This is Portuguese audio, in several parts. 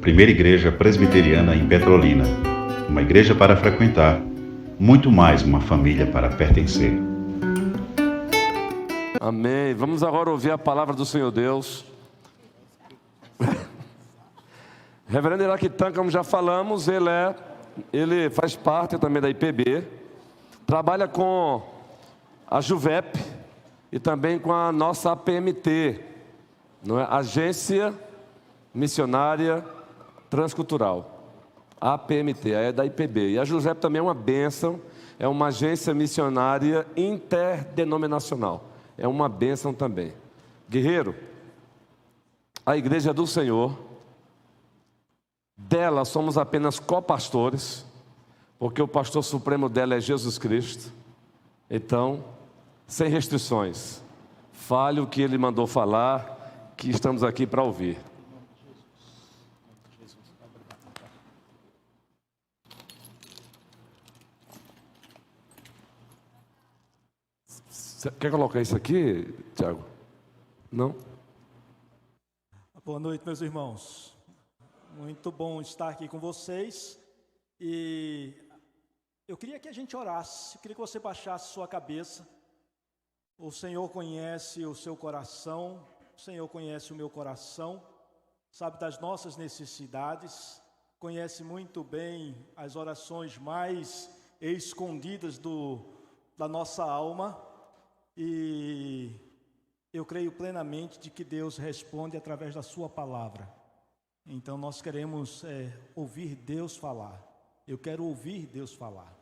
primeira igreja presbiteriana em Petrolina. Uma igreja para frequentar, muito mais uma família para pertencer. Amém. Vamos agora ouvir a palavra do Senhor Deus. Reverendo Iraquitan, como já falamos, ele faz parte também da IPB, trabalha com a Juvep e também com a nossa APMT, não é? Agência Missionária Transcultural, APMT, é da IPB. E a Juvep também é uma bênção, é uma agência missionária interdenominacional, é uma bênção também. Guerreiro, a igreja do Senhor, dela somos apenas copastores, porque o pastor supremo dela é Jesus Cristo. Então, sem restrições, fale o que ele mandou falar, que estamos aqui para ouvir. Quer colocar isso aqui, Tiago? Não? Boa noite, meus irmãos. Muito bom estar aqui com vocês. E eu queria que a gente orasse, eu queria que você baixasse sua cabeça. O Senhor conhece o seu coração, o Senhor conhece o meu coração, sabe das nossas necessidades, conhece muito bem as orações mais escondidas da nossa alma. E eu creio plenamente de que Deus responde através da sua palavra. Então nós queremos ouvir Deus falar. Eu quero ouvir Deus falar.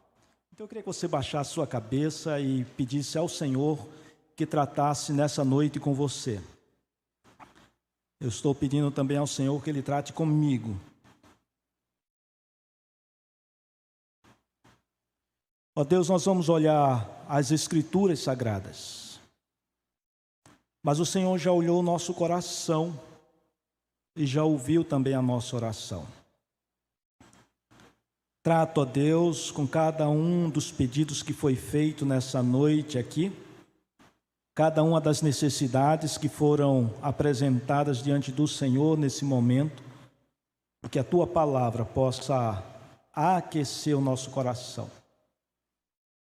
Então eu queria que você baixasse sua cabeça e pedisse ao Senhor que tratasse nessa noite com você. Eu estou pedindo também ao Senhor que Ele trate comigo. Ó Deus, nós vamos olhar as Escrituras Sagradas. Mas o Senhor já olhou o nosso coração e já ouviu também a nossa oração. Trato, ó Deus, com cada um dos pedidos que foi feito nessa noite aqui, cada uma das necessidades que foram apresentadas diante do Senhor nesse momento, que a Tua palavra possa aquecer o nosso coração,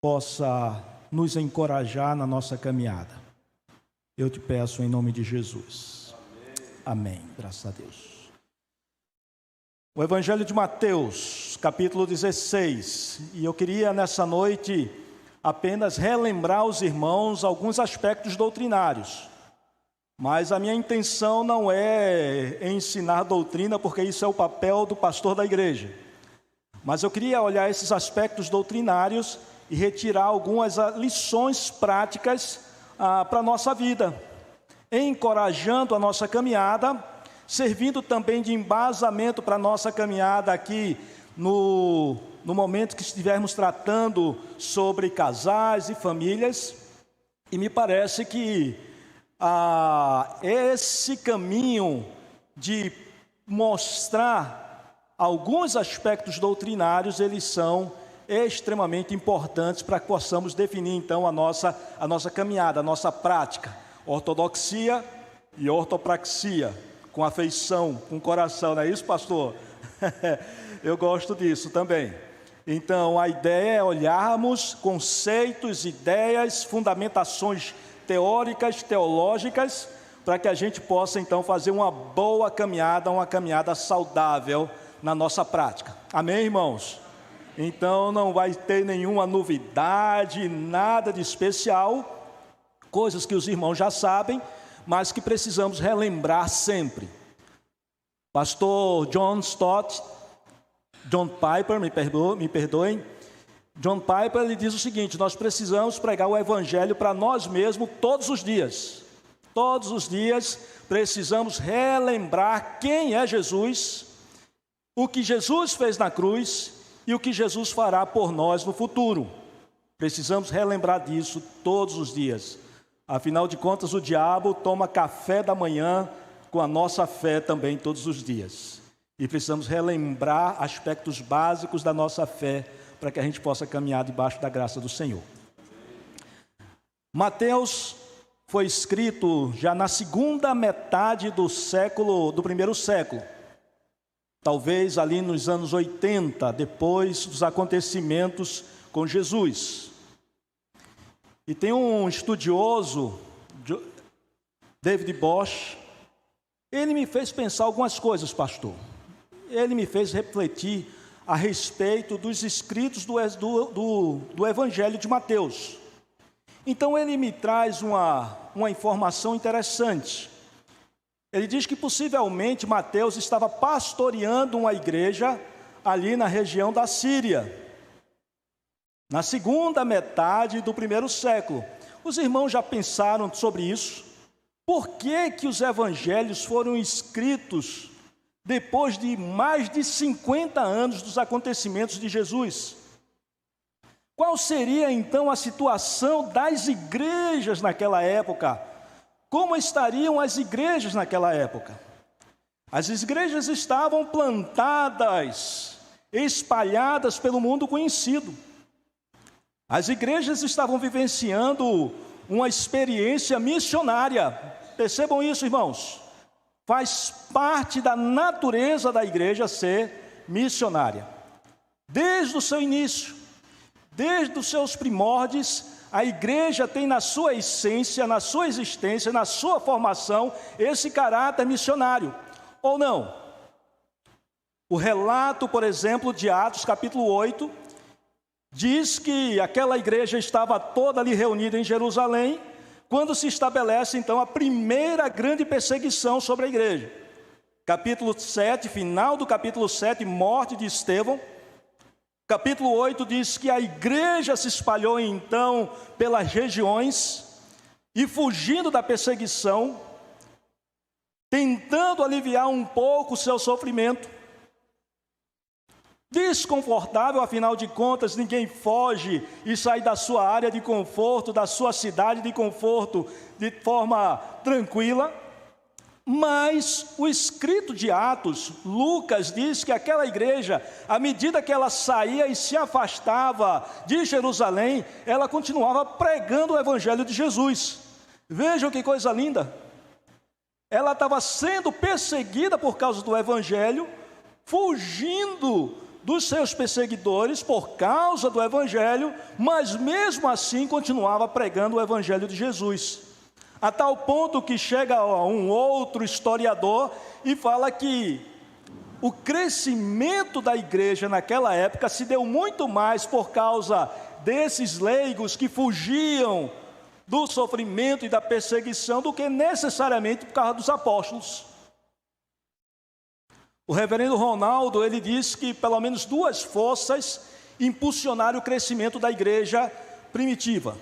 possa nos encorajar na nossa caminhada. Eu te peço em nome de Jesus. Amém. Graças a Deus. O Evangelho de Mateus, capítulo 16. E eu queria nessa noite apenas relembrar aos irmãos alguns aspectos doutrinários. Mas a minha intenção não é ensinar doutrina, porque isso é o papel do pastor da igreja. Mas eu queria olhar esses aspectos doutrinários e retirar algumas lições práticas para a nossa vida, encorajando a nossa caminhada, servindo também de embasamento para a nossa caminhada aqui no momento que estivermos tratando sobre casais e famílias. E me parece que esse caminho de mostrar alguns aspectos doutrinários, eles são extremamente importantes para que possamos definir então a nossa caminhada, a nossa prática, ortodoxia e ortopraxia, com afeição, com coração, não é isso, pastor? Eu gosto disso também. Então a ideia é olharmos conceitos, ideias, fundamentações teóricas, teológicas, para que a gente possa então fazer uma boa caminhada, uma caminhada saudável na nossa prática. Amém, irmãos? Então não vai ter nenhuma novidade, nada de especial, coisas que os irmãos já sabem, mas que precisamos relembrar sempre. Pastor John Piper, me perdoem, John Piper, ele diz o seguinte: nós precisamos pregar o Evangelho para nós mesmos todos os dias. Todos os dias precisamos relembrar quem é Jesus, o que Jesus fez na cruz e o que Jesus fará por nós no futuro. Precisamos relembrar disso todos os dias. Afinal de contas, o diabo toma café da manhã com a nossa fé também todos os dias. E precisamos relembrar aspectos básicos da nossa fé para que a gente possa caminhar debaixo da graça do Senhor. Mateus foi escrito já na segunda metade do primeiro século. talvez ali nos anos 80, depois dos acontecimentos com Jesus. E tem um estudioso, David Bosch, ele me fez pensar algumas coisas, pastor. Ele me fez refletir a respeito dos escritos do Evangelho de Mateus. Então ele me traz uma informação interessante. Ele diz que possivelmente Mateus estava pastoreando uma igreja ali na região da Síria, na segunda metade do primeiro século. Os irmãos já pensaram sobre isso? Por que os evangelhos foram escritos depois de mais de 50 anos dos acontecimentos de Jesus? Qual seria então a situação das igrejas naquela época? Como estariam as igrejas naquela época? As igrejas estavam plantadas, espalhadas pelo mundo conhecido. As igrejas estavam vivenciando uma experiência missionária. Percebam isso, irmãos. Faz parte da natureza da igreja ser missionária. Desde o seu início, desde os seus primórdios, a igreja tem na sua essência, na sua existência, na sua formação, esse caráter missionário. Ou não? O relato, por exemplo, de Atos, capítulo 8, diz que aquela igreja estava toda ali reunida em Jerusalém, quando se estabelece então a primeira grande perseguição sobre a igreja. Capítulo 7, final do capítulo 7, morte de Estevão. Capítulo 8 diz que a igreja se espalhou então pelas regiões e fugindo da perseguição, tentando aliviar um pouco o seu sofrimento. Desconfortável, afinal de contas, ninguém foge e sai da sua área de conforto, da sua cidade de conforto, de forma tranquila. Mas o escrito de Atos, Lucas diz que aquela igreja, à medida que ela saía e se afastava de Jerusalém, ela continuava pregando o evangelho de Jesus. Vejam que coisa linda! Ela estava sendo perseguida por causa do evangelho, fugindo dos seus perseguidores por causa do evangelho, mas mesmo assim continuava pregando o evangelho de Jesus. A tal ponto que chega um outro historiador e fala que o crescimento da igreja naquela época se deu muito mais por causa desses leigos que fugiam do sofrimento e da perseguição do que necessariamente por causa dos apóstolos. O reverendo Ronaldo, ele diz que pelo menos duas forças impulsionaram o crescimento da igreja primitiva.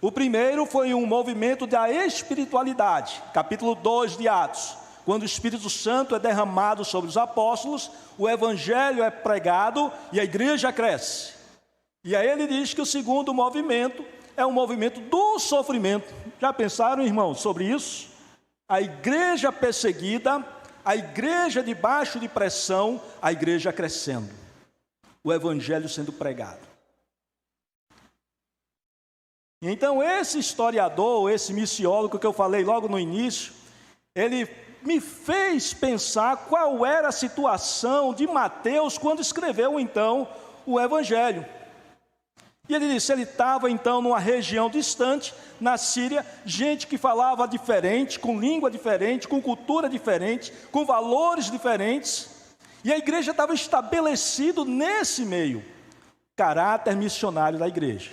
O primeiro foi um movimento da espiritualidade, capítulo 2 de Atos, quando o Espírito Santo é derramado sobre os apóstolos, o evangelho é pregado e a igreja cresce. E aí ele diz que o segundo movimento é um movimento do sofrimento. Já pensaram, irmãos, sobre isso? A igreja perseguida, a igreja debaixo de pressão, a igreja crescendo, o evangelho sendo pregado. Então esse historiador, esse missiólogo que eu falei logo no início, ele me fez pensar qual era a situação de Mateus quando escreveu então o evangelho. E ele disse, ele estava então numa região distante, na Síria, gente que falava diferente, com língua diferente, com cultura diferente, com valores diferentes, e a igreja estava estabelecida nesse meio, caráter missionário da igreja.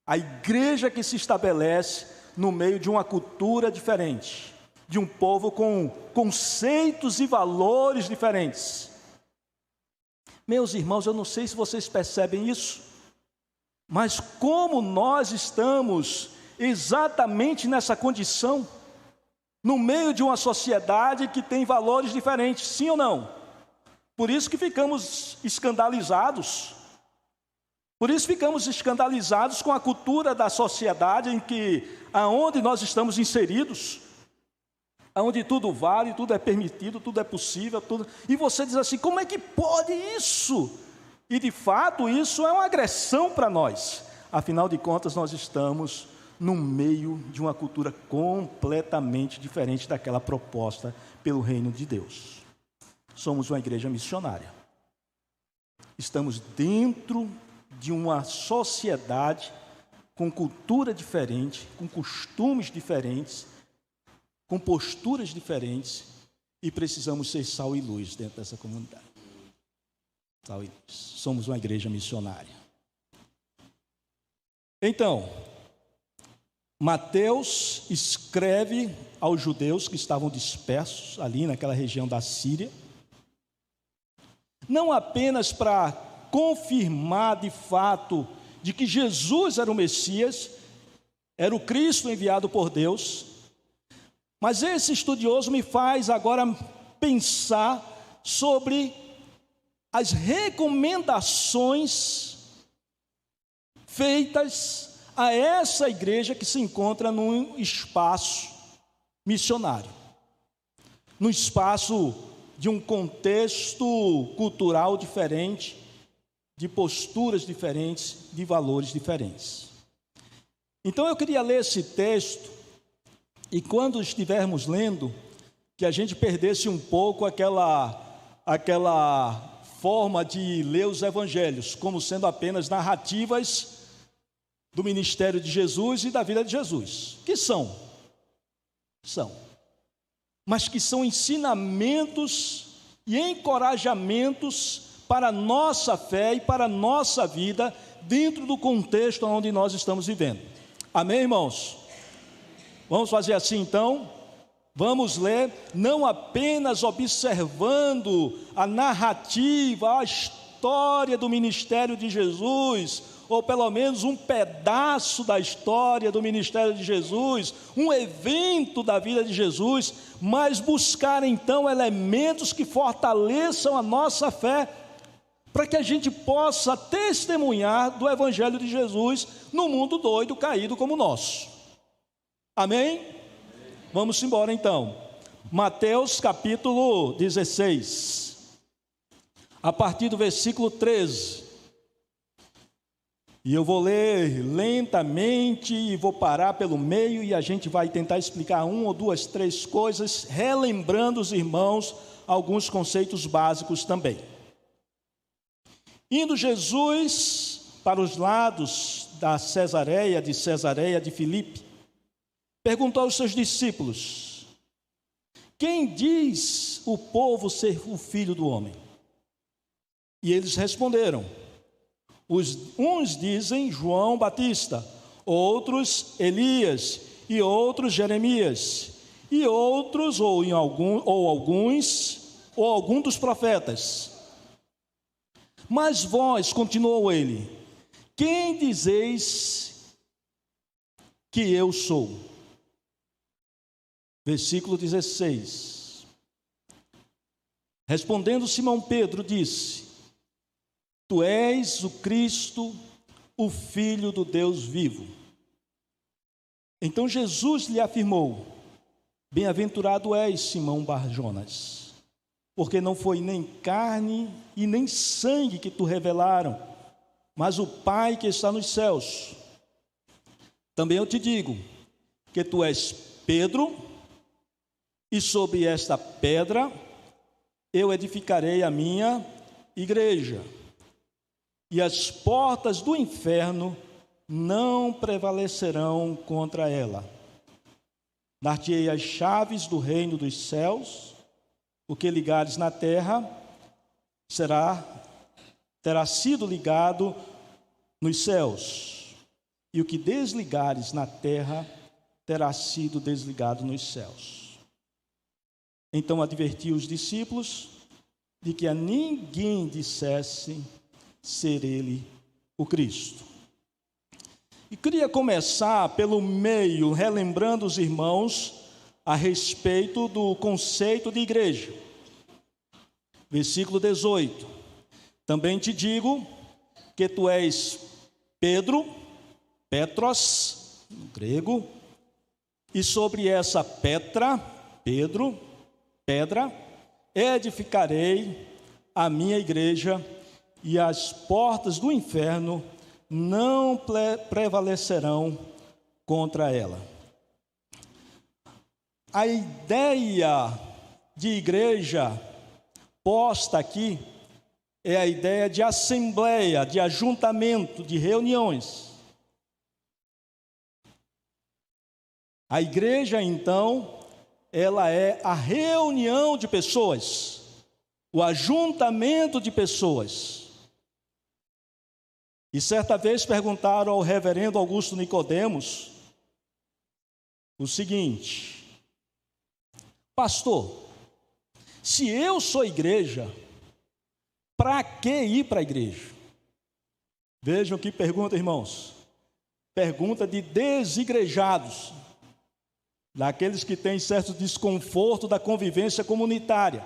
A igreja que se estabelece no meio de uma cultura diferente, de um povo com conceitos e valores diferentes. Meus irmãos, eu não sei se vocês percebem isso, mas como nós estamos exatamente nessa condição, no meio de uma sociedade que tem valores diferentes, sim ou não? Por isso que ficamos escandalizados. Por isso ficamos escandalizados com a cultura da sociedade aonde nós estamos inseridos, aonde tudo vale, tudo é permitido, tudo é possível, e você diz assim, como é que pode isso? E de fato isso é uma agressão para nós. Afinal de contas, nós estamos no meio de uma cultura completamente diferente daquela proposta pelo reino de Deus. somos uma igreja missionária. Estamos dentro de uma sociedade com cultura diferente, com costumes diferentes, com posturas diferentes, e precisamos ser sal e luz dentro dessa comunidade. Sal e luz. Somos uma igreja missionária. Então, Mateus escreve aos judeus que estavam dispersos ali naquela região da Síria, não apenas para confirmar de fato de que Jesus era o Messias, era o Cristo enviado por Deus, mas esse estudioso me faz agora pensar sobre as recomendações feitas a essa igreja que se encontra num espaço missionário, num espaço de um contexto cultural diferente, de posturas diferentes, de valores diferentes. Então eu queria ler esse texto, e quando estivermos lendo, que a gente perdesse um pouco aquela forma de ler os evangelhos, como sendo apenas narrativas do ministério de Jesus e da vida de Jesus, que são, mas que são ensinamentos e encorajamentos para a nossa fé e para a nossa vida, dentro do contexto onde nós estamos vivendo. Amém, irmãos? Vamos fazer assim então? Vamos ler, não apenas observando a narrativa, a história do ministério de Jesus, ou pelo menos um pedaço da história do ministério de Jesus, um evento da vida de Jesus, mas buscar então elementos que fortaleçam a nossa fé, para que a gente possa testemunhar do Evangelho de Jesus no mundo doido, caído como o nosso. Amém? Vamos embora então. Mateus capítulo 16, a partir do versículo 13. E eu vou ler lentamente e vou parar pelo meio e a gente vai tentar explicar uma ou duas, três coisas, relembrando os irmãos alguns conceitos básicos também. Indo Jesus para os lados da Cesareia de Filipe, perguntou aos seus discípulos: quem diz o povo ser o filho do homem? E eles responderam: uns dizem João Batista, outros Elias, e outros Jeremias, e outros algum dos profetas. Mas vós, continuou ele, quem dizeis que eu sou? Versículo 16. Respondendo Simão Pedro, disse: tu és o Cristo, o Filho do Deus vivo. Então Jesus lhe afirmou: bem-aventurado és, Simão Bar-Jonas, porque não foi nem carne e nem sangue que tu revelaram, mas o Pai que está nos céus. Também eu te digo que tu és Pedro, e sobre esta pedra eu edificarei a minha igreja, e as portas do inferno não prevalecerão contra ela. Dar-te-ei as chaves do reino dos céus. O que ligares na terra terá sido ligado nos céus, e o que desligares na terra terá sido desligado nos céus. Então advertiu os discípulos de que a ninguém dissesse ser ele o Cristo. E queria começar pelo meio, relembrando os irmãos a respeito do conceito de igreja. Versículo 18. Também te digo que tu és Pedro, Petros, no grego, e sobre essa pedra, edificarei a minha igreja, e as portas do inferno não prevalecerão contra ela. A ideia de igreja posta aqui é a ideia de assembleia, de ajuntamento, de reuniões. A igreja, então, ela é a reunião de pessoas, o ajuntamento de pessoas. E certa vez perguntaram ao reverendo Augusto Nicodemos o seguinte: pastor, se eu sou igreja, para que ir para a igreja? Vejam que pergunta, irmãos. Pergunta de desigrejados, daqueles que têm certo desconforto da convivência comunitária.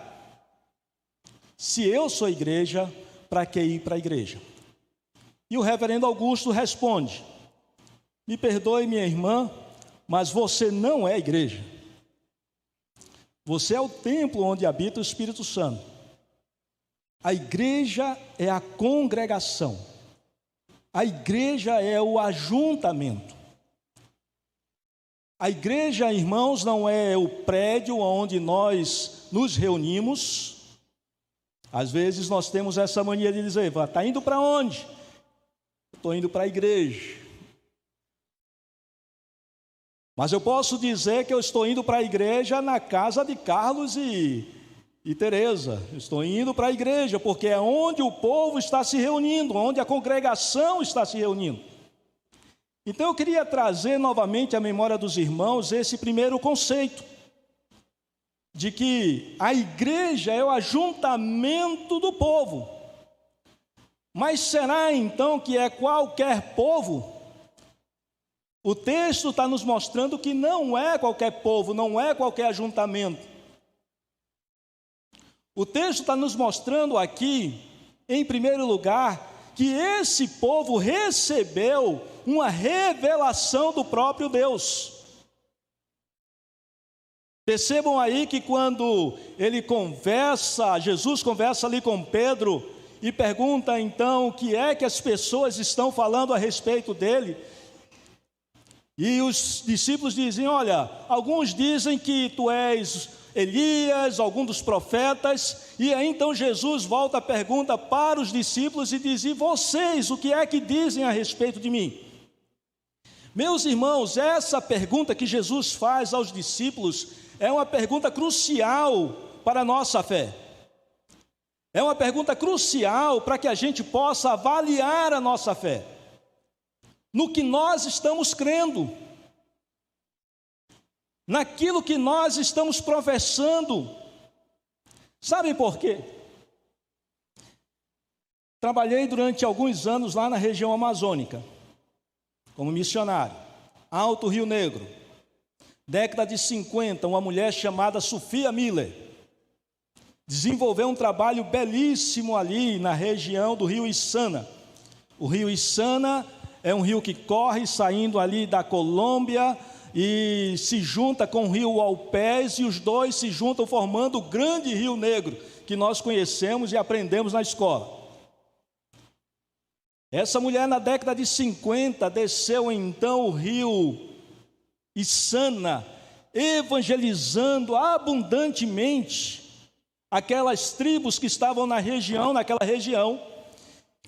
Se eu sou igreja, para que ir para a igreja? E o reverendo Augusto responde: me perdoe, minha irmã, mas você não é igreja. Você é o templo onde habita o Espírito Santo. A igreja é a congregação. A igreja é o ajuntamento. A igreja, irmãos, não é o prédio onde nós nos reunimos. Às vezes nós temos essa mania de dizer: está indo para onde? Estou indo para a igreja. Mas eu posso dizer que eu estou indo para a igreja na casa de Carlos e Tereza. Estou indo para a igreja porque é onde o povo está se reunindo, onde a congregação está se reunindo. Então eu queria trazer novamente à memória dos irmãos esse primeiro conceito, de que a igreja é o ajuntamento do povo. Mas será então que é qualquer povo? O texto está nos mostrando que não é qualquer povo, não é qualquer ajuntamento. O texto está nos mostrando aqui, em primeiro lugar, que esse povo recebeu uma revelação do próprio Deus. Percebam aí que quando Jesus conversa ali com Pedro e pergunta então o que é que as pessoas estão falando a respeito dele, e os discípulos dizem: olha, alguns dizem que tu és Elias, algum dos profetas. E aí então Jesus volta a pergunta para os discípulos e diz: e vocês, o que é que dizem a respeito de mim? Meus irmãos, essa pergunta que Jesus faz aos discípulos é uma pergunta crucial para a nossa fé. É uma pergunta crucial para que a gente possa avaliar a nossa fé, no que nós estamos crendo, naquilo que nós estamos professando. Sabem por quê? Trabalhei durante alguns anos lá na região amazônica, como missionário, Alto Rio Negro. Década de 50, uma mulher chamada Sofia Miller desenvolveu um trabalho belíssimo ali na região do rio Içana. O rio Içana é um rio que corre saindo ali da Colômbia e se junta com o rio Alpés, e os dois se juntam formando o grande Rio Negro, que nós conhecemos e aprendemos na escola. Essa mulher, na década de 50, desceu então o rio Içana, evangelizando abundantemente aquelas tribos que estavam naquela região,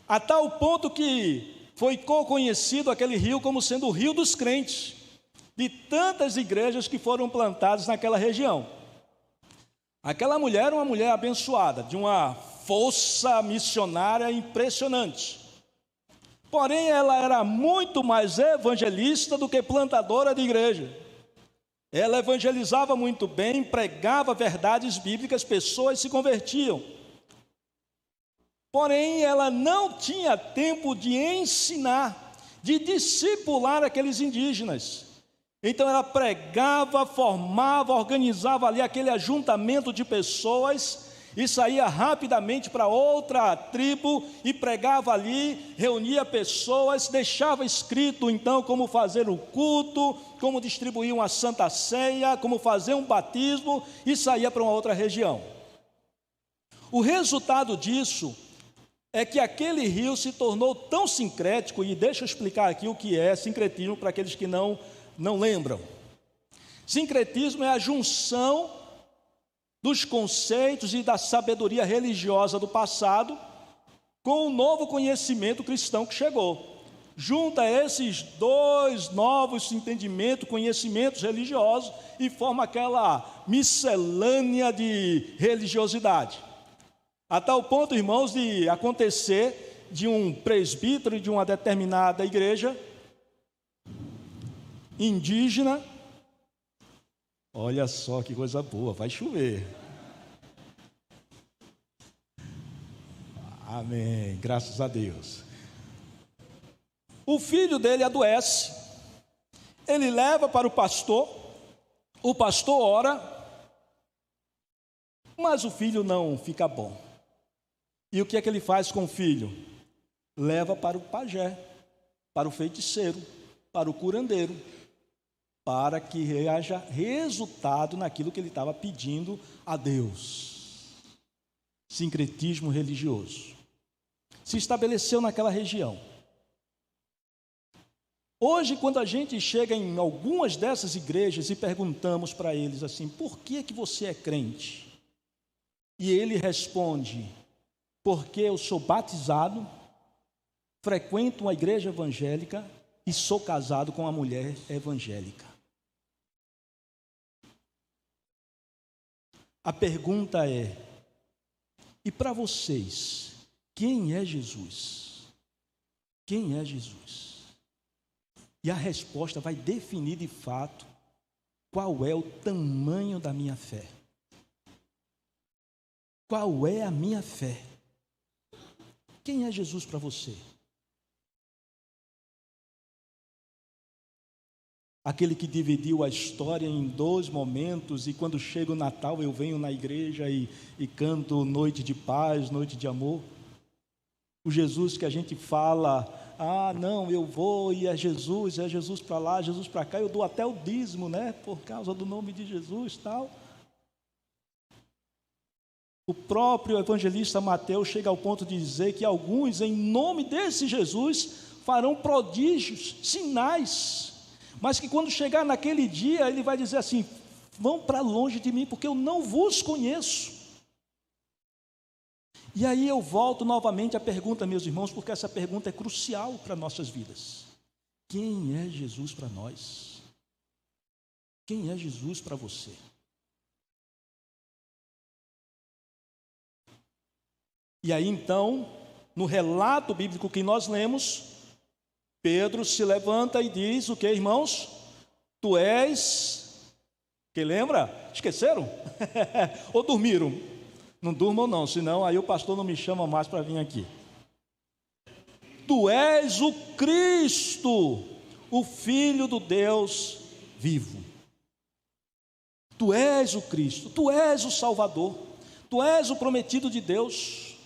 a tal ponto que foi conhecido aquele rio como sendo o rio dos crentes, de tantas igrejas que foram plantadas naquela região. Aquela mulher era uma mulher abençoada, de uma força missionária impressionante. Porém, ela era muito mais evangelista do que plantadora de igreja. Ela evangelizava muito bem, pregava verdades bíblicas, pessoas se convertiam. Porém, ela não tinha tempo de ensinar, de discipular aqueles indígenas. Então ela pregava, formava, organizava ali aquele ajuntamento de pessoas e saía rapidamente para outra tribo e pregava ali, reunia pessoas, deixava escrito então como fazer o culto, como distribuir uma santa ceia, como fazer um batismo, e saía para uma outra região. O resultado disso é que aquele rio se tornou tão sincrético, e deixa eu explicar aqui o que é sincretismo para aqueles que não lembram. Sincretismo é a junção dos conceitos e da sabedoria religiosa do passado com o novo conhecimento cristão que chegou. Junta esses dois novos entendimentos, conhecimentos religiosos e forma aquela miscelânea de religiosidade. A tal ponto, irmãos, de acontecer de um presbítero de uma determinada igreja indígena, olha só que coisa boa, vai chover. Amém, graças a Deus. O filho dele adoece, ele leva para o pastor ora, mas o filho não fica bom. E o que é que ele faz com o filho? Leva para o pajé, para o feiticeiro, para o curandeiro, para que haja resultado naquilo que ele estava pedindo a Deus. Sincretismo religioso se estabeleceu naquela região. Hoje, quando a gente chega em algumas dessas igrejas e perguntamos para eles assim, por que você é crente? E ele responde, porque eu sou batizado, frequento uma igreja evangélica e sou casado com uma mulher evangélica. A pergunta é, e para vocês, quem é Jesus? Quem é Jesus? E a resposta vai definir de fato qual é o tamanho da minha fé. Qual é a minha fé? Quem é Jesus para você? Aquele que dividiu a história em 2 momentos e quando chega o Natal eu venho na igreja e canto noite de paz, noite de amor. O Jesus que a gente fala, não, eu vou e é Jesus para lá, Jesus para cá, eu dou até o dízimo, né, por causa do nome de Jesus, tal. O próprio evangelista Mateus chega ao ponto de dizer que alguns, em nome desse Jesus, farão prodígios, sinais, mas que quando chegar naquele dia, ele vai dizer assim, vão para longe de mim, porque eu não vos conheço. E aí eu volto novamente à pergunta, meus irmãos, porque essa pergunta é crucial para nossas vidas. Quem é Jesus para nós? Quem é Jesus para você? E aí então, no relato bíblico que nós lemos, Pedro se levanta e diz o que, irmãos? Tu és... Quem lembra? Esqueceram? Ou dormiram? Não durmam não, senão aí o pastor não me chama mais para vir aqui. Tu és o Cristo, o Filho do Deus vivo. Tu és o Cristo, tu és o Salvador, tu és o prometido de Deus.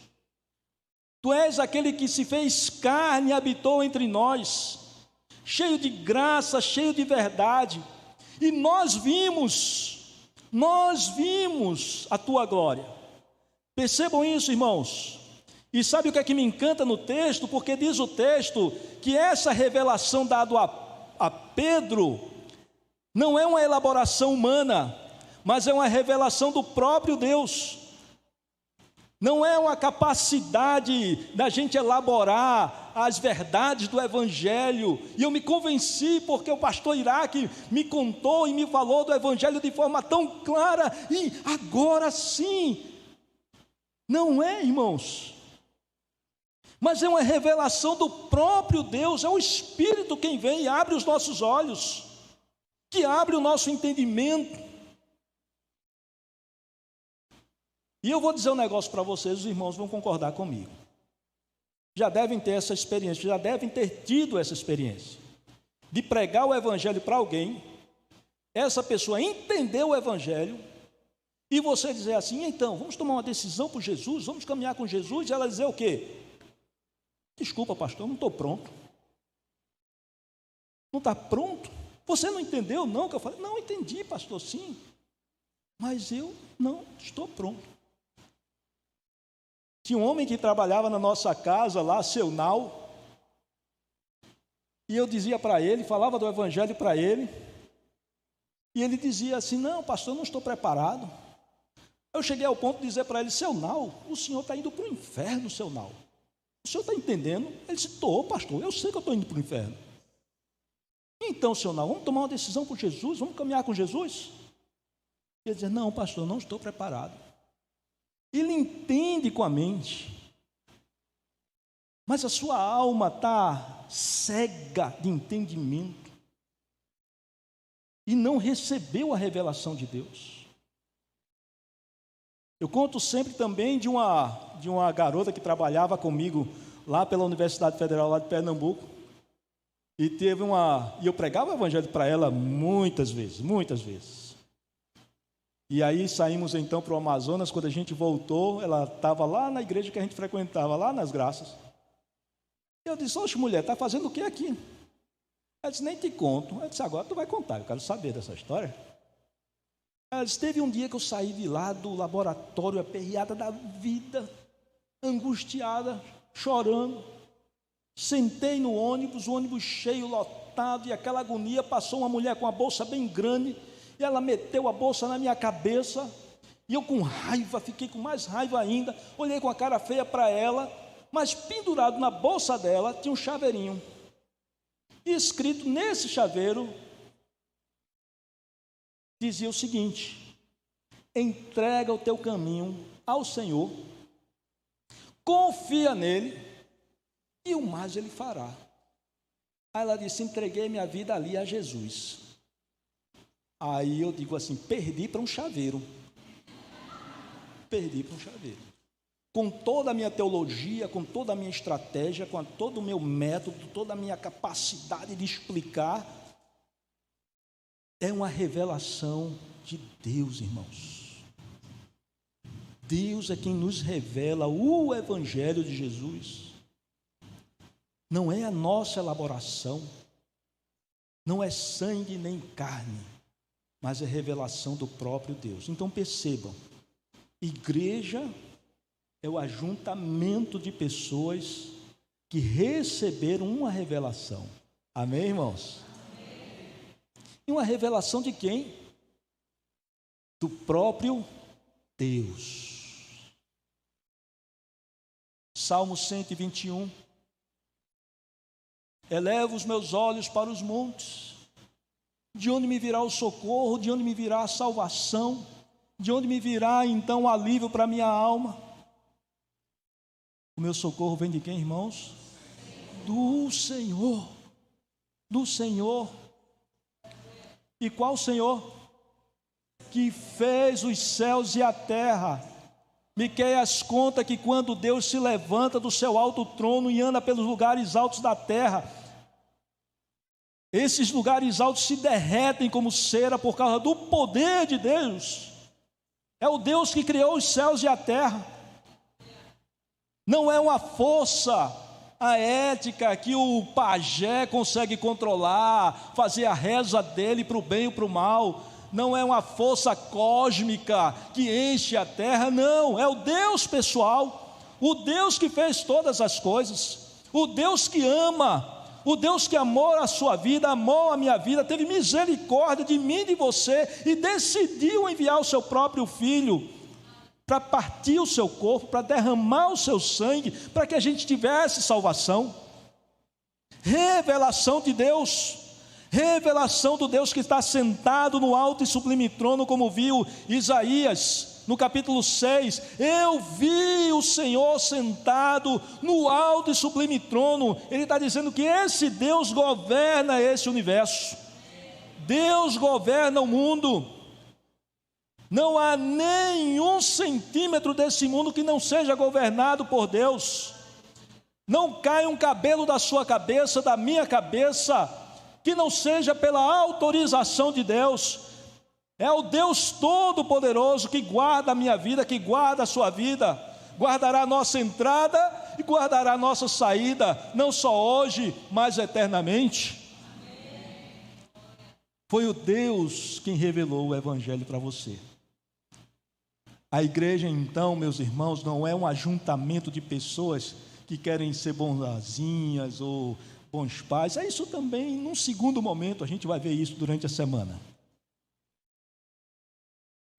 Tu és aquele que se fez carne e habitou entre nós, cheio de graça, cheio de verdade. E nós vimos a tua glória. Percebam isso, irmãos. E sabe o que é que me encanta no texto? Porque diz o texto que essa revelação dada a Pedro não é uma elaboração humana, mas é uma revelação do próprio Deus. Não é uma capacidade da gente elaborar as verdades do Evangelho. E eu me convenci porque o pastor Iraque me contou e me falou do Evangelho de forma tão clara. E agora sim... Não é, irmãos, mas é uma revelação do próprio Deus, é o Espírito quem vem e abre os nossos olhos, que abre o nosso entendimento. E eu vou dizer um negócio para vocês, os irmãos vão concordar comigo. Já devem ter essa experiência, já devem ter tido essa experiência, de pregar o Evangelho para alguém, essa pessoa entender o Evangelho, e você dizer assim, então, vamos tomar uma decisão por Jesus, vamos caminhar com Jesus, e ela dizer o quê? Desculpa, pastor, não estou pronto. Não está pronto? Você não entendeu, não, que eu falei? Não, entendi, pastor, sim, mas eu não estou pronto. Tinha um homem que trabalhava na nossa casa lá, seu Nau, e eu dizia para ele, falava do Evangelho para ele, e ele dizia assim, não, pastor, eu não estou preparado. Eu cheguei ao ponto de dizer para ele: seu Nau, o senhor está indo para o inferno, seu Nau. O senhor está entendendo? Ele disse: estou, pastor, eu sei que eu estou indo para o inferno. Então, seu Nau, vamos tomar uma decisão por Jesus? Vamos caminhar com Jesus? Ele dizia: não, pastor, não estou preparado. Ele entende com a mente, mas a sua alma está cega de entendimento e não recebeu a revelação de Deus. Eu conto sempre também de uma garota que trabalhava comigo lá pela Universidade Federal lá de Pernambuco, e eu pregava o evangelho para ela muitas vezes. E aí saímos então para o Amazonas. Quando a gente voltou, ela estava lá na igreja que a gente frequentava, lá nas Graças. Eu disse: oxe, mulher, está fazendo o que aqui? Ela disse: nem te conto. Eu disse: agora tu vai contar, eu quero saber dessa história. Ela disse: teve um dia que eu saí de lá do laboratório, aperreada da vida, angustiada, chorando. Sentei no ônibus, o ônibus cheio, lotado, e aquela agonia. Passou uma mulher com a bolsa bem grande, e ela meteu a bolsa na minha cabeça, e eu com raiva, fiquei com mais raiva ainda, olhei com a cara feia para ela, mas pendurado na bolsa dela tinha um chaveirinho, e escrito nesse chaveiro, dizia o seguinte: entrega o teu caminho ao Senhor, confia nele, e o mais ele fará. Aí ela disse: entreguei minha vida ali a Jesus. Aí eu digo assim: perdi para um chaveiro. Com toda a minha teologia, com toda a minha estratégia, com todo o meu método, toda a minha capacidade de explicar, é uma revelação de Deus, irmãos. Deus é quem nos revela o evangelho de Jesus. Não é a nossa elaboração, não é sangue nem carne, mas é revelação do próprio Deus. Então percebam, igreja é o ajuntamento de pessoas que receberam uma revelação. Amém, irmãos? Amém. E uma revelação de quem? Do próprio Deus. Salmo 121. Elevo os meus olhos para os montes, de onde me virá o socorro, de onde me virá a salvação, de onde me virá então o alívio para a minha alma. O meu socorro vem de quem, irmãos? Do Senhor. Do Senhor. E qual Senhor? Que fez os céus e a terra. Miqueias conta que quando Deus se levanta do seu alto trono e anda pelos lugares altos da terra, esses lugares altos se derretem como cera por causa do poder de Deus. É o Deus que criou os céus e a terra. Não é uma força aética que o pajé consegue controlar, fazer a reza dele para o bem ou para o mal. Não é uma força cósmica que enche a terra, não, é o Deus pessoal, o Deus que fez todas as coisas, o Deus que ama, o Deus que amou a sua vida, amou a minha vida, teve misericórdia de mim e de você, e decidiu enviar o seu próprio Filho, para partir o seu corpo, para derramar o seu sangue, para que a gente tivesse salvação. Revelação de Deus. Revelação do Deus que está sentado no alto e sublime trono, como viu Isaías, no capítulo 6, eu vi o Senhor sentado no alto e sublime trono. Ele está dizendo que esse Deus governa esse universo, Deus governa o mundo. Não há nenhum centímetro desse mundo que não seja governado por Deus. Não cai um cabelo da sua cabeça, da minha cabeça, que não seja pela autorização de Deus. É o Deus Todo-Poderoso que guarda a minha vida, que guarda a sua vida, guardará a nossa entrada e guardará a nossa saída, não só hoje, mas eternamente. Foi o Deus quem revelou o Evangelho para você. A igreja, então, meus irmãos, não é um ajuntamento de pessoas que querem ser bonzinhas ou bons pais. É isso também, num segundo momento, a gente vai ver isso durante a semana.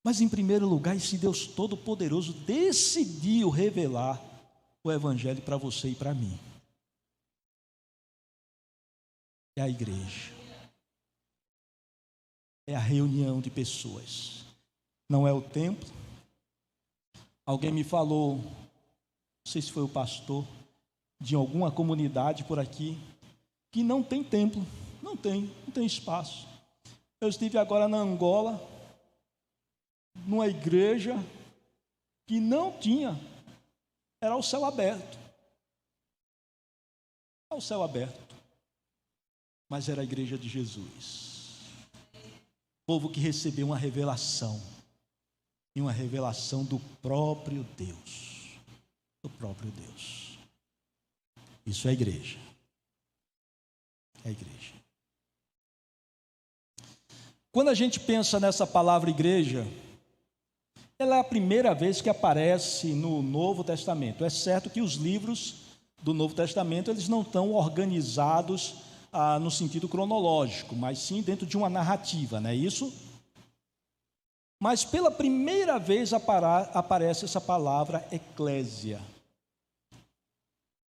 Mas em primeiro lugar, esse Deus Todo-Poderoso decidiu revelar o Evangelho para você e para mim. É a igreja. É a reunião de pessoas. Não é o templo. Alguém me falou, não sei se foi o pastor, de alguma comunidade por aqui, que não tem templo. Não tem espaço. Eu estive agora na Angola, numa igreja que não tinha, era o céu aberto. Era o céu aberto. Mas era a igreja de Jesus. Povo que recebeu uma revelação. E uma revelação do próprio Deus. Do próprio Deus. Isso é a igreja. É a igreja. Quando a gente pensa nessa palavra igreja, ela é a primeira vez que aparece no Novo Testamento. É certo que os livros do Novo Testamento, eles não estão organizados no sentido cronológico, mas sim dentro de uma narrativa, não é isso? Mas pela primeira vez aparece essa palavra eclésia.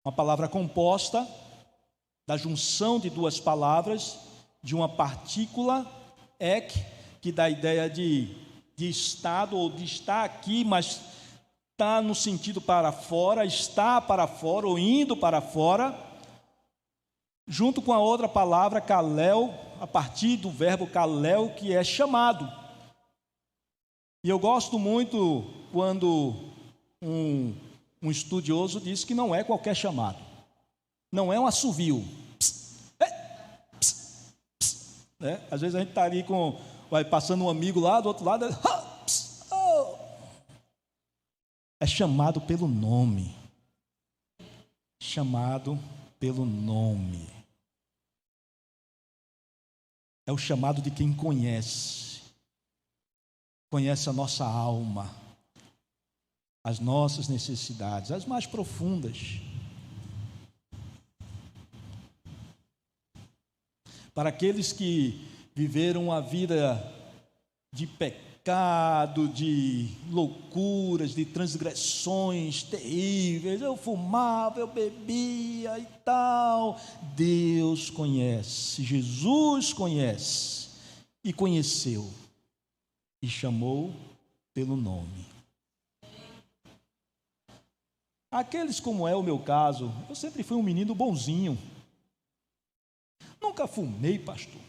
Uma palavra composta da junção de duas palavras, de uma partícula, ek, que dá a ideia de estado, ou de estar aqui, mas está no sentido para fora, está para fora, ou indo para fora, junto com a outra palavra, kalel, a partir do verbo kalel, que é chamado. E eu gosto muito quando um estudioso diz que não é qualquer chamado, não é um assovio. Né? Às vezes a gente está ali vai passando um amigo lá do outro lado, é chamado pelo nome. Chamado pelo nome. É o chamado de quem conhece a nossa alma, as nossas necessidades, as mais profundas. Para aqueles que viveram uma vida de pecado, de loucuras, de transgressões terríveis, eu fumava, eu bebia e tal. Deus conhece, Jesus conhece e conheceu e chamou pelo nome. Aqueles como é o meu caso, eu sempre fui um menino bonzinho. Nunca fumei, pastor.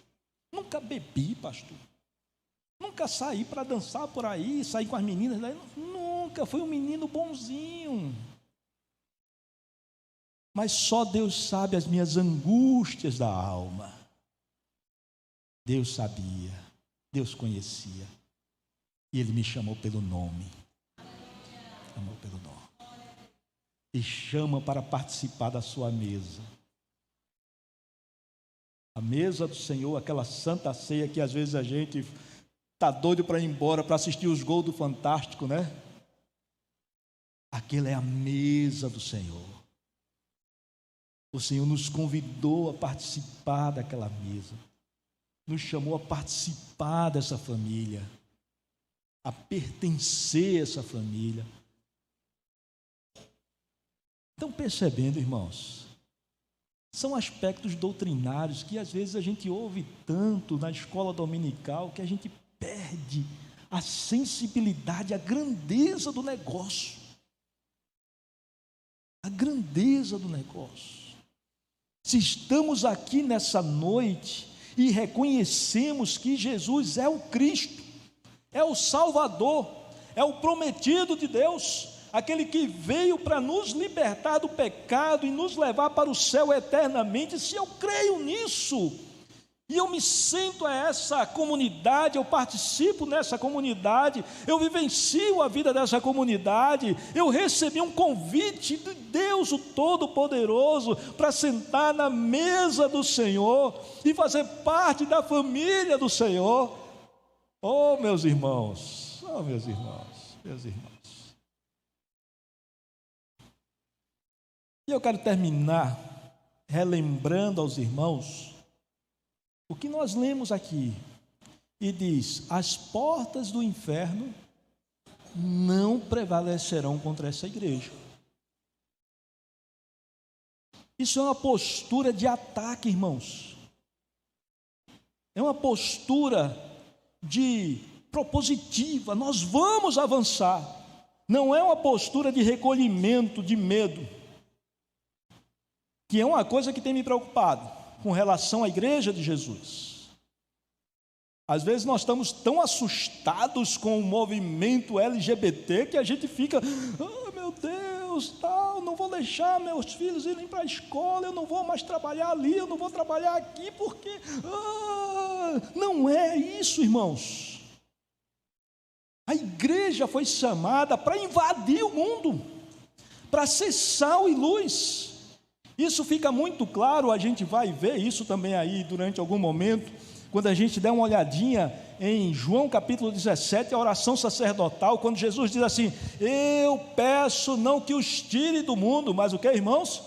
Nunca bebi, pastor. Nunca saí para dançar por aí, saí com as meninas. Nunca, fui um menino bonzinho. Mas só Deus sabe as minhas angústias da alma. Deus sabia, Deus conhecia. E Ele me chamou pelo nome. Chamou pelo nome. E chama para participar da sua mesa. A mesa do Senhor, aquela santa ceia que às vezes a gente está doido para ir embora, para assistir os gols do Fantástico, né? Aquela é a mesa do Senhor. O Senhor nos convidou a participar daquela mesa. Nos chamou a participar dessa família. A pertencer a essa família. Estão percebendo, irmãos? São aspectos doutrinários que às vezes a gente ouve tanto na escola dominical que a gente perde a sensibilidade, a grandeza do negócio. A grandeza do negócio. Se estamos aqui nessa noite e reconhecemos que Jesus é o Cristo, é o Salvador, é o prometido de Deus, aquele que veio para nos libertar do pecado e nos levar para o céu eternamente, se eu creio nisso, e eu me sinto a essa comunidade, eu participo nessa comunidade, eu vivencio a vida dessa comunidade, eu recebi um convite de Deus o Todo-Poderoso para sentar na mesa do Senhor e fazer parte da família do Senhor. Oh, meus irmãos, meus irmãos. E eu quero terminar relembrando aos irmãos o que nós lemos aqui. e diz: as portas do inferno não prevalecerão contra essa igreja. Isso é uma postura de ataque, irmãos. É uma postura propositiva. Nós vamos avançar. Não é uma postura de recolhimento, de medo, que é uma coisa que tem me preocupado com relação à igreja de Jesus. Às vezes nós estamos tão assustados com o movimento LGBT que a gente fica: oh, meu Deus, tal, não vou deixar meus filhos irem para a escola, eu não vou mais trabalhar ali, eu não vou trabalhar aqui, porque... Não é isso, irmãos. A igreja foi chamada para invadir o mundo, para ser sal e luz. Isso fica muito claro, a gente vai ver isso também aí durante algum momento, quando a gente der uma olhadinha em João capítulo 17, a oração sacerdotal, quando Jesus diz assim: eu peço não que os tire do mundo, mas o que, irmãos?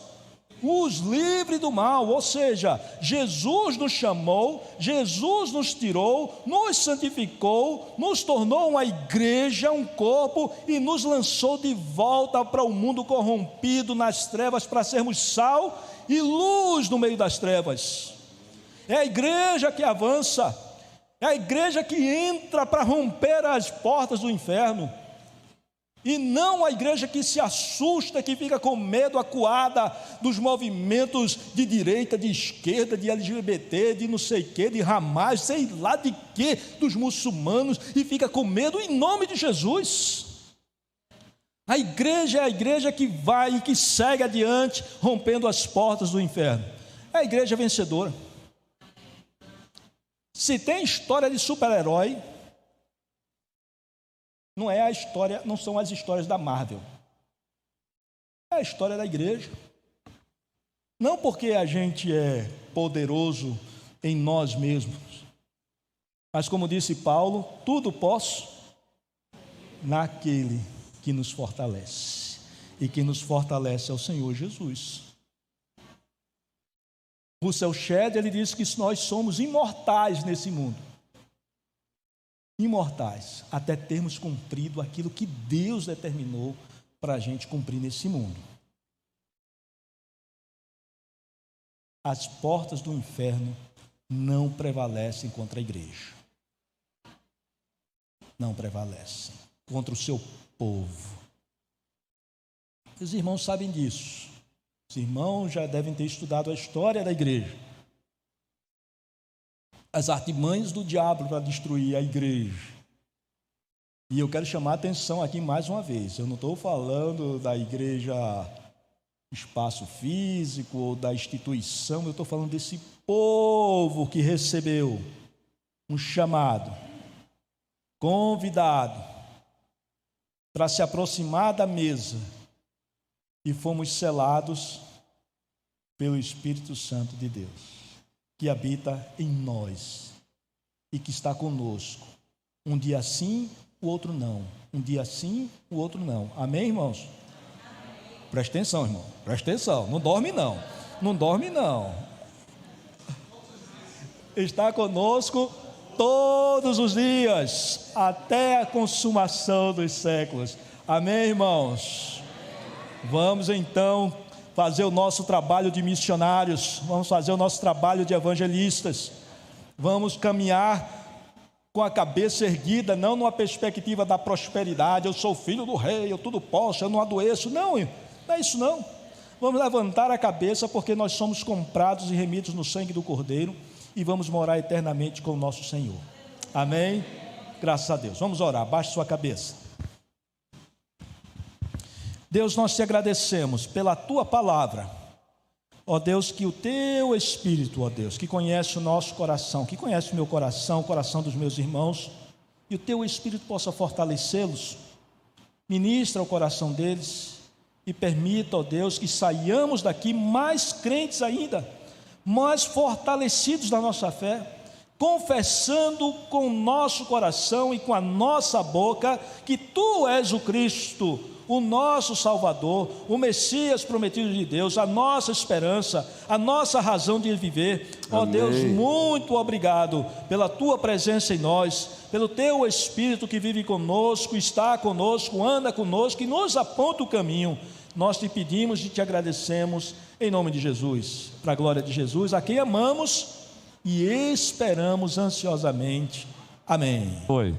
Os livre do mal. Ou seja, Jesus nos chamou, Jesus nos tirou, nos santificou, nos tornou uma igreja, um corpo, e nos lançou de volta para o mundo corrompido nas trevas, para sermos sal e luz no meio das trevas. É a igreja que avança, é a igreja que entra para romper as portas do inferno, e não a igreja que se assusta, que fica com medo, acuada dos movimentos de direita, de esquerda, de LGBT, de não sei o que, de Hamas, sei lá de que, dos muçulmanos, e fica com medo em nome de Jesus. A igreja é a igreja que vai e que segue adiante, rompendo as portas do inferno. É a igreja vencedora. Se tem história de super-herói, não são as histórias da Marvel. É a história da igreja. Não porque a gente é poderoso em nós mesmos, mas como disse Paulo, tudo posso naquele que nos fortalece. E quem nos fortalece é o Senhor Jesus. Russell Shedd, ele diz que nós somos imortais nesse mundo. Imortais, até termos cumprido aquilo que Deus determinou para a gente cumprir nesse mundo. As portas do inferno não prevalecem contra a igreja. Não prevalecem contra o seu povo. Os irmãos sabem disso. Os irmãos já devem ter estudado a história da igreja. As artimanhas do diabo para destruir a igreja. E eu quero chamar a atenção aqui mais uma vez. Eu não estou falando da igreja espaço físico ou da instituição. Eu estou falando desse povo que recebeu um chamado, convidado para se aproximar da mesa, e fomos selados pelo Espírito Santo de Deus, que habita em nós e que está conosco. Um dia sim, o outro não. Um dia sim, o outro não. Amém, irmãos? Amém. Presta atenção, irmão. Presta atenção. Não dorme, não. Não dorme, não. Está conosco todos os dias, até a consumação dos séculos. Amém, irmãos? Vamos então fazer o nosso trabalho de missionários, vamos fazer o nosso trabalho de evangelistas, vamos caminhar com a cabeça erguida, não numa perspectiva da prosperidade, eu sou filho do rei, eu tudo posso, eu não adoeço, não é isso não. Vamos levantar a cabeça, porque nós somos comprados e remidos no sangue do Cordeiro, e vamos morar eternamente com o nosso Senhor. Amém? Graças a Deus. Vamos orar, baixe sua cabeça. Deus, nós te agradecemos pela tua palavra, ó Deus, que o teu Espírito, ó Deus, que conhece o nosso coração, que conhece o meu coração, o coração dos meus irmãos, e o teu Espírito possa fortalecê-los, ministra o coração deles e permita, ó Deus, que saiamos daqui mais crentes ainda, mais fortalecidos na nossa fé, confessando com o nosso coração e com a nossa boca que tu és o Cristo, o nosso Salvador, o Messias prometido de Deus, a nossa esperança, a nossa razão de viver. Ó Deus, muito obrigado pela tua presença em nós, pelo teu Espírito que vive conosco, está conosco, anda conosco e nos aponta o caminho. Nós te pedimos e te agradecemos em nome de Jesus, para a glória de Jesus, a quem amamos e esperamos ansiosamente. Amém. Foi.